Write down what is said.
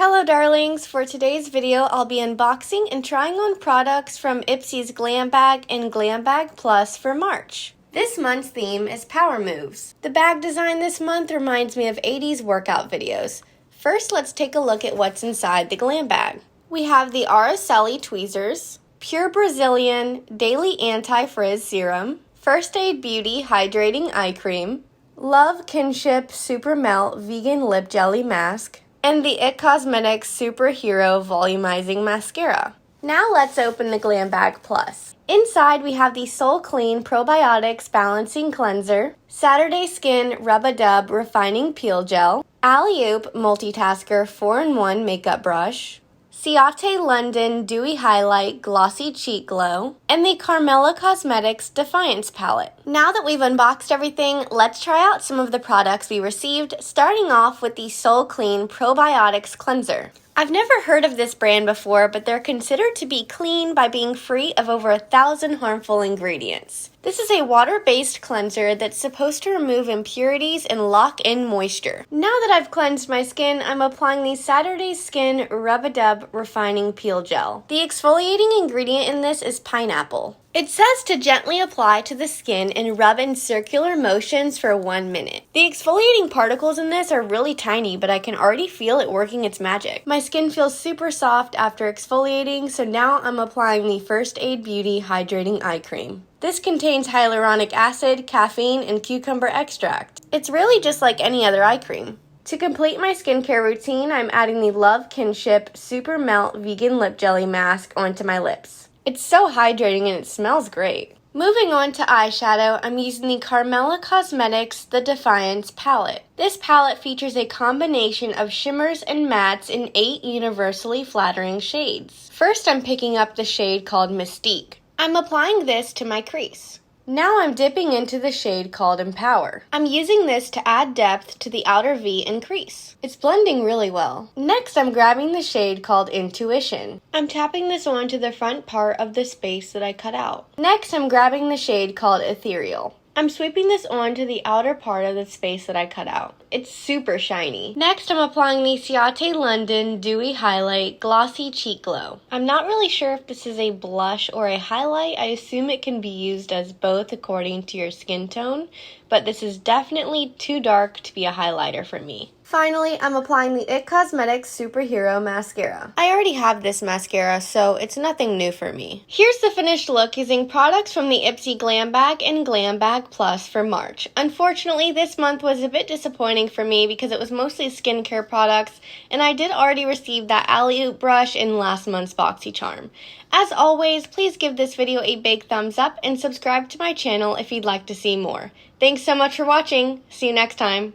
Hello darlings, for today's video I'll be unboxing and trying on products from Ipsy's Glam Bag and Glam Bag Plus for March. This month's theme is Power Moves. The bag design this month reminds me of 80s workout videos. First, let's take a look at what's inside the Glam Bag. We have the Araceli Tweezers, Pure Brazilian Daily Anti-Frizz Serum, First Aid Beauty Hydrating Eye Cream, Love Kinship Supermelt Vegan Lip Jelly Mask, and the It Cosmetics Superhero Volumizing Mascara. Now let's open the Glam Bag Plus. Inside we have the Seoulkleen Probiotics Balancing Cleanser, Saturday Skin Rub-A-Dub Refining Peel Gel, Alleyoop Multitasker 4-in-1 Makeup Brush, Ciaté London Dewy Highlight Glossy Cheek Glow, and the Mellow Cosmetics Defiance palette. Now that we've unboxed everything, let's try out some of the products we received, starting off with the Seoulkleen Probiotics Cleanser. I've never heard of this brand before, but they're considered to be clean by being free of over 1,000 harmful ingredients. This is a water-based cleanser that's supposed to remove impurities and lock in moisture. Now that I've cleansed my skin, I'm applying the Saturday Skin Rub-A-Dub Refining Peel Gel. The exfoliating ingredient in this is pineapple. It says to gently apply to the skin and rub in circular motions for 1 minute. The exfoliating particles in this are really tiny, but I can already feel it working its magic. My skin feels super soft after exfoliating, so now I'm applying the First Aid Beauty Hydrating Eye Cream. This contains hyaluronic acid, caffeine, and cucumber extract. It's really just like any other eye cream. To complete my skincare routine, I'm adding the Love Kinship Supermelt Vegan Lip Jelly Mask onto my lips. It's so hydrating and it smells great. Moving on to eyeshadow, I'm using the Karmela Cosmetics The Defiance palette. This palette features a combination of shimmers and mattes in 8 universally flattering shades. First, I'm picking up the shade called Mystique. I'm applying this to my crease. Now I'm dipping into the shade called Empower. I'm using this to add depth to the outer V and crease. It's blending really well. Next, I'm grabbing the shade called Intuition. I'm tapping this onto the front part of the space that I cut out. Next, I'm grabbing the shade called Ethereal. I'm sweeping this onto the outer part of the space that I cut out. It's super shiny. Next, I'm applying the Ciaté London Dewy Highlight Glossy Cheek Glow. I'm not really sure if this is a blush or a highlight. I assume it can be used as both according to your skin tone, but this is definitely too dark to be a highlighter for me. Finally, I'm applying the It Cosmetics Superhero Mascara. I already have this mascara, so it's nothing new for me. Here's the finished look using products from the Ipsy Glam Bag and Glam Bag Plus for March. Unfortunately, this month was a bit disappointing for me because it was mostly skincare products, and I did already receive that Alleyoop brush in last month's BoxyCharm. As always, please give this video a big thumbs up and subscribe to my channel if you'd like to see more. Thanks so much for watching. See you next time.